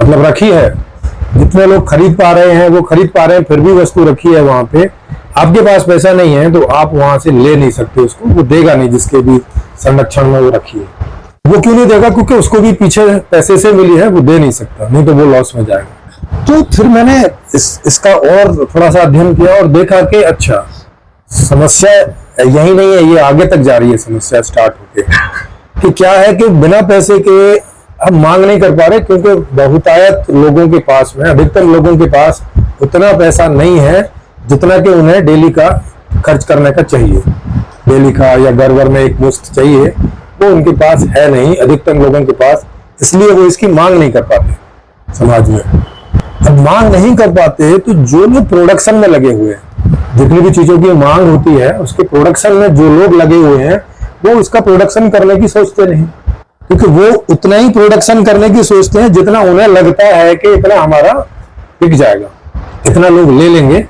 मतलब रखी है, जितने लोग खरीद पा रहे हैं वो खरीद पा रहे हैं, फिर भी वस्तु रखी है वहां पे, आपके पास पैसा नहीं है तो आप वहां से ले नहीं सकते उसको, वो देगा नहीं जिसके भी संरक्षण में वो रखी है। वो क्यों नहीं देगा? क्योंकि उसको भी पीछे पैसे से मिली है, वो दे नहीं सकता, नहीं तो वो लॉस में जाएगा। तो फिर मैंने इसका और थोड़ा सा अध्ययन किया और देखा कि अच्छा, समस्या यही नहीं है, ये आगे तक जा रही है समस्या स्टार्ट होके, कि क्या है कि बिना पैसे के हम मांग नहीं कर पा रहे, क्योंकि बहुतायत लोगों के पास में, अधिकतर लोगों के पास उतना पैसा नहीं है जितना कि उन्हें डेली का खर्च करने का चाहिए, डेली का या घर भर में एक मुश्त चाहिए, वो उनके पास है नहीं अधिकतर लोगों के पास, इसलिए वो इसकी मांग नहीं कर पाते समाज में। अब मांग नहीं कर पाते तो जो लोग प्रोडक्शन में लगे हुए हैं, जितनी भी चीजों की मांग होती है उसके प्रोडक्शन में जो लोग लगे हुए हैं वो उसका प्रोडक्शन करने की सोचते नहीं, क्योंकि वो उतना ही प्रोडक्शन करने की सोचते हैं जितना उन्हें लगता है कि इतना हमारा बिक जाएगा, इतना लोग ले लेंगे।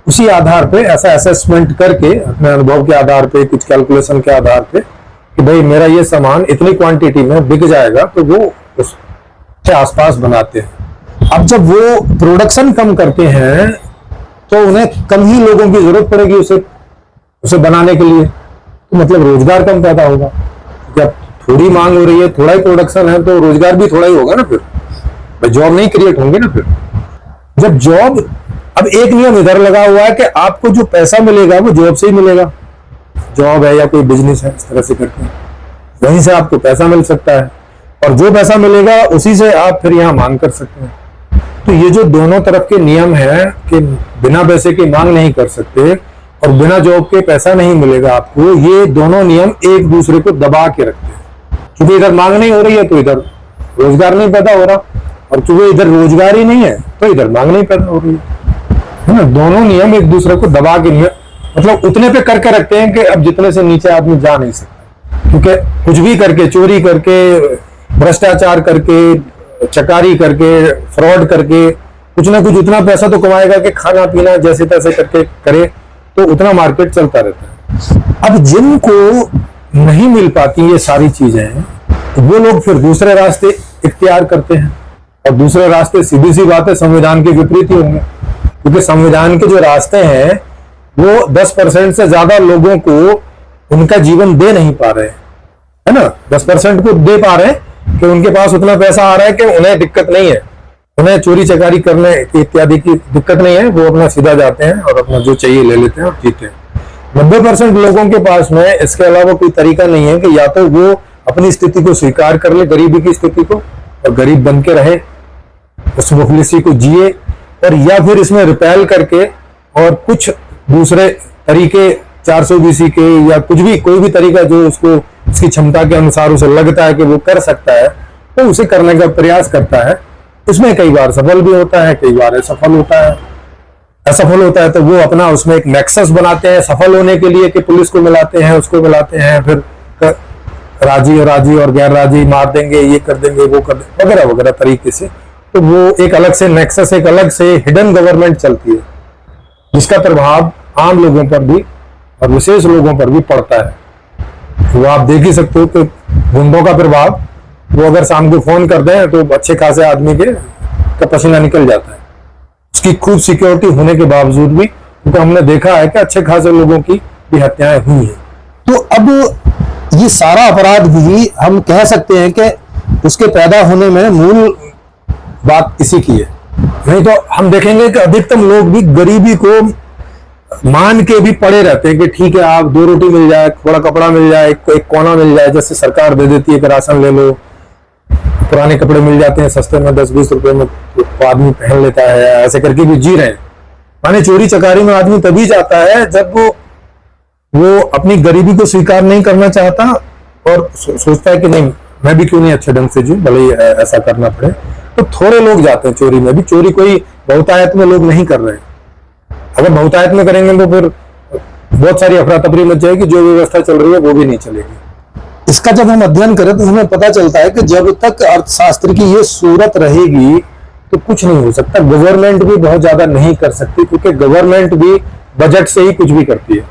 उसी आधार पे ऐसा असेसमेंट करके, अपने अनुभव के आधार पे, कुछ कैलकुलेशन के आधार पे कि भाई मेरा ये सामान इतनी क्वांटिटी में बिक जाएगा, तो वो उसके आसपास बनाते हैं। अब जब वो प्रोडक्शन कम करते हैं तो उन्हें कम ही लोगों की जरूरत पड़ेगी उसे बनाने के लिए, तो मतलब रोजगार कम पैदा होगा। जब थोड़ी मांग हो रही है, थोड़ा ही प्रोडक्शन है, तो रोजगार भी थोड़ा ही होगा ना, फिर जॉब नहीं क्रिएट होंगे ना। फिर जब जॉब, अब एक नियम इधर लगा हुआ है कि आपको जो पैसा मिलेगा वो जॉब से ही मिलेगा, जॉब है या कोई बिजनेस है, इस तरह से करके वहीं से आपको पैसा मिल सकता है, और जो पैसा मिलेगा उसी से आप फिर यहाँ मांग कर सकते हैं। तो ये जो दोनों तरफ के नियम है कि बिना पैसे की मांग नहीं कर सकते और बिना जॉब के पैसा नहीं मिलेगा आपको, ये दोनों नियम एक दूसरे को दबा के रखते हैं। क्योंकि इधर मांग नहीं हो रही है तो इधर रोजगार नहीं पैदा हो रहा, और क्योंकि इधर रोजगार ही नहीं है तो इधर मांग नहीं पैदा हो रही है ना। दोनों नियम एक दूसरे को दबा के मतलब उतने पे करके रखते हैं कि अब जितने से नीचे आदमी जा नहीं सकता, क्योंकि कुछ भी करके, चोरी करके, भ्रष्टाचार करके, चकारी करके, फ्रॉड करके, कुछ ना कुछ उतना पैसा तो कमाएगा कि खाना पीना जैसे तैसे करके करे, तो उतना मार्केट चलता रहता है। अब जिनको नहीं मिल पाती ये सारी चीजें, तो वो लोग फिर दूसरे रास्ते इख्तियार करते हैं, और दूसरे रास्ते सीधी सी बात है संविधान के विपरीत ही होंगे, क्योंकि संविधान के जो रास्ते हैं वो 10% से ज्यादा लोगों को उनका जीवन दे नहीं पा रहे, है ना। 10% को दे पा रहे हैं कि उनके पास उतना पैसा आ रहा है कि उन्हें दिक्कत नहीं है, उन्हें चोरी चकारी करने इत्यादि की दिक्कत नहीं है, वो अपना सीधा जाते हैं और अपना जो चाहिए ले लेते हैं और जीते हैं। 90% लोगों के पास में इसके अलावा कोई तरीका नहीं है कि या तो वो अपनी स्थिति को स्वीकार कर ले, गरीबी की स्थिति को, और गरीब बन के रहे, उस मुफलिसी को जिए, और या फिर इसमें रिपेल करके और कुछ दूसरे तरीके 420 के या कुछ भी, कोई भी तरीका जो उसको उसकी क्षमता के अनुसार उसे लगता है कि वो कर सकता है, तो उसे करने का प्रयास करता है। इसमें कई बार सफल भी होता है, कई बार असफल होता है। असफल होता है तो वो अपना उसमें एक नेक्सस बनाते हैं सफल होने के लिए, कि पुलिस को मिलाते हैं, उसको मिलाते हैं, फिर राजी और गैर राजी मार देंगे, ये कर देंगे, वो कर देंगे, वगैरह वगैरह तरीके से। तो वो एक अलग से नेक्सस, एक अलग से हिडन गवर्नमेंट चलती है, जिसका प्रभाव आम लोगों पर भी और विशेष लोगों पर भी पड़ता है। वो आप देख ही सकते हो कि गुंडों का प्रभाव, वो अगर शाम को फोन कर दें तो अच्छे खासे आदमी का पसीना निकल जाता है, उसकी खूब सिक्योरिटी होने के बावजूद भी, क्योंकि हमने देखा है कि अच्छे खासे लोगों की भी हत्याएं हुई हैं। तो अब ये सारा अपराध भी हम कह सकते हैं कि उसके पैदा होने में मूल बात इसी की है। नहीं तो हम देखेंगे कि अधिकतम लोग भी गरीबी को मान के भी पड़े रहते हैं कि ठीक है, आप 2 रोटी मिल जाए, थोड़ा कपड़ा मिल जाए, एक कोना मिल जाए, जैसे सरकार दे देती है कि राशन ले लो, पुराने कपड़े मिल जाते हैं सस्ते में 10-20 रुपए में, तो आदमी पहन लेता है, ऐसे करके भी जी रहे हैं। माने चोरी चकारी में आदमी तभी जाता है जब वो अपनी गरीबी को स्वीकार नहीं करना चाहता और सोचता है कि नहीं, मैं भी क्यों नहीं अच्छे ढंग से जीऊं, भले ही ऐसा करना पड़े। तो थोड़े लोग जाते हैं चोरी में भी, चोरी कोई बहुतायत में लोग नहीं कर रहे। अगर बहुतायत में करेंगे तो फिर बहुत सारी अफरा तफरी मच जाएगी, जो व्यवस्था चल रही है वो भी नहीं चलेगी। इसका जब हम अध्ययन करें तो हमें पता चलता है कि जब तक अर्थशास्त्र की ये सूरत रहेगी तो कुछ नहीं हो सकता। गवर्नमेंट भी बहुत ज्यादा नहीं कर सकती, क्योंकि गवर्नमेंट भी बजट से ही कुछ भी करती है,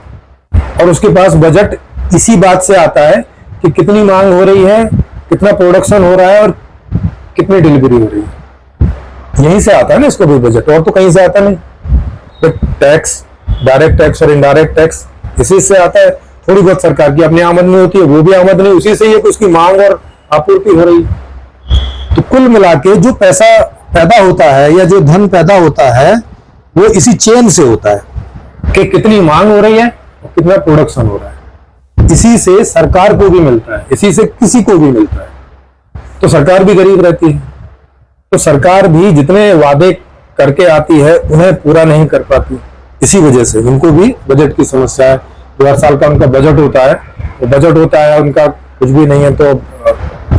और उसके पास बजट इसी बात से आता है कि कितनी मांग हो रही है, कितना प्रोडक्शन हो रहा है और कितनी डिलीवरी हो रही है। यहीं से आता है ना इसको भी बजट, और तो कहीं से आता नहीं। तो टैक्स, डायरेक्ट टैक्स और इनडायरेक्ट टैक्स इसी से आता है। थोड़ी बहुत सरकार की अपनी आमदनी होती है, वो भी आमदनी उसी से ही है कि उसकी मांग और आपूर्ति हो रही। तो कुल मिला के जो पैसा पैदा होता है या जो धन पैदा होता है वो इसी चेन से होता है कि कितनी मांग हो रही है और कितना प्रोडक्शन हो रहा है। इसी से सरकार को भी मिलता है, इसी से किसी को भी मिलता है। तो सरकार भी गरीब रहती है। तो सरकार भी जितने वादे करके आती है उन्हें पूरा नहीं कर पाती, इसी वजह से उनको भी बजट की समस्या है। 2 साल का उनका बजट होता है, तो बजट होता है उनका कुछ भी नहीं है तो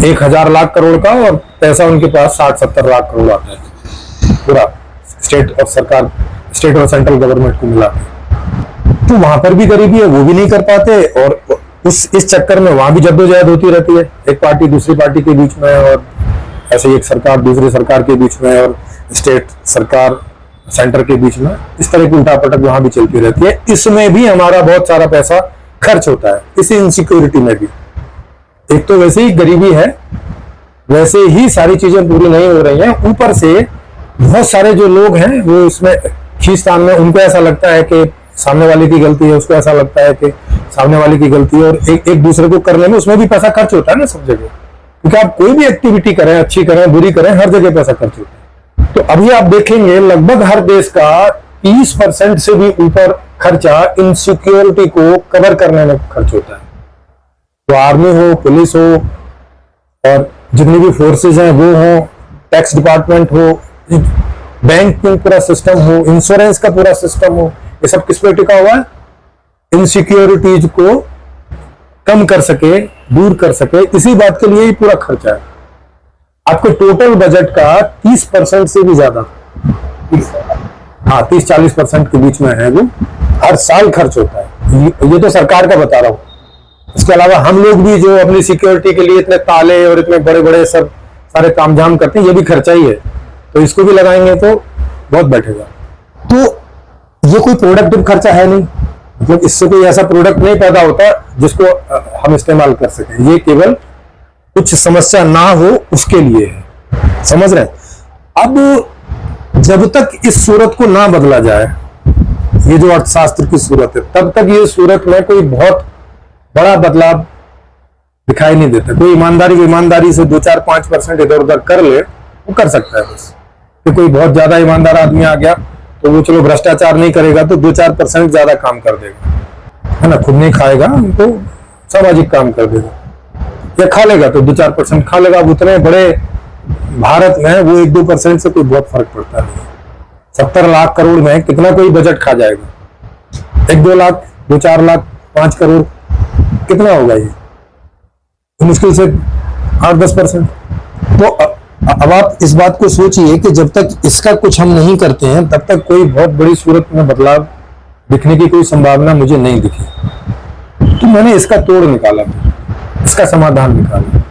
1000 लाख करोड़ का, और पैसा उनके पास 60-70 लाख करोड़ आता है पूरा स्टेट और सरकार, स्टेट और सेंट्रल गवर्नमेंट को मिला। तो वहां पर भी गरीबी है, वो भी नहीं कर पाते, और इस चक्कर में वहां भी जद्दोजहद होती रहती है, एक पार्टी दूसरी पार्टी के बीच में, और ऐसे एक सरकार दूसरी सरकार के बीच में, और स्टेट सरकार सेंटर के बीच में, इस तरह की उल्टा-पटक वहां भी चलती रहती है। इसमें भी हमारा बहुत सारा पैसा खर्च होता है, इसी इनसिक्योरिटी में भी। एक तो वैसे ही गरीबी है, वैसे ही सारी चीजें पूरी नहीं हो रही हैं, ऊपर से बहुत सारे जो लोग हैं वो इसमें खींचतान में, उनको ऐसा लगता है कि सामने वाले की गलती है, उसको ऐसा लगता है कि सामने वाले की गलती है, और एक दूसरे को करने में उसमें भी पैसा खर्च होता है ना सब जगह। क्योंकि आप कोई भी एक्टिविटी करें, अच्छी करें बुरी करें, हर जगह पैसा खर्च होता है। तो अभी आप देखेंगे लगभग हर देश का 30% से भी ऊपर खर्चा इनसिक्योरिटी को कवर करने में खर्च होता है। तो आर्मी हो, पुलिस हो, और जितनी भी फोर्सेज हैं वो हो, टैक्स डिपार्टमेंट हो, बैंकिंग पूरा सिस्टम हो, इंश्योरेंस का पूरा सिस्टम हो, ये सब किस पे टिका हुआ है? इनसिक्योरिटीज को कम कर सके, दूर कर सके, इसी बात के लिए ही पूरा खर्चा है। आपके टोटल बजट का 30% से भी ज्यादा, हाँ 30-40% के बीच में है, वो हर साल खर्च होता है। ये तो सरकार का बता रहा हूं। इसके अलावा हम लोग भी जो अपनी सिक्योरिटी के लिए इतने ताले और इतने बड़े बड़े सब सारे तामझाम करते हैं, ये भी खर्चा ही है। तो इसको भी लगाएंगे तो बहुत बैठेगा। तो ये कोई प्रोडक्टिव खर्चा है नहीं, मतलब इससे कोई ऐसा प्रोडक्ट नहीं पैदा होता जिसको हम इस्तेमाल कर सकें। ये केवल कुछ समस्या ना हो उसके लिए है, समझ रहे हैं। अब जब तक इस सूरत को ना बदला जाए, ये जो अर्थशास्त्र की सूरत है, तब तक ये सूरत में कोई बहुत बड़ा बदलाव दिखाई नहीं देता। कोई ईमानदारी से 2-4-5% इधर उधर कर ले, वो कर सकता है बस। तो कोई बहुत ज्यादा ईमानदार आदमी आ गया तो वो चलो भ्रष्टाचार नहीं करेगा तो 2-4% ज्यादा काम कर देगा, है ना। खुद नहीं खाएगा तो सामाजिक काम कर देगा, या खा लेगा तो 2-4% खा लेगा। अब उतने बड़े भारत में वो 1-2% से कोई बहुत फर्क पड़ता नहीं। 70 लाख करोड़ में कितना कोई बजट खा जाएगा? 1-2 लाख, 2-4 लाख, 5 करोड़, कितना होगा ये? तो मुश्किल से 8-10%। तो अब आप इस बात को सोचिए कि जब तक इसका कुछ हम नहीं करते हैं तब तक कोई बहुत बड़ी सूरत में बदलाव दिखने की कोई संभावना मुझे नहीं दिखी। तो मैंने इसका तोड़ निकाला, इसका समाधान निकाला।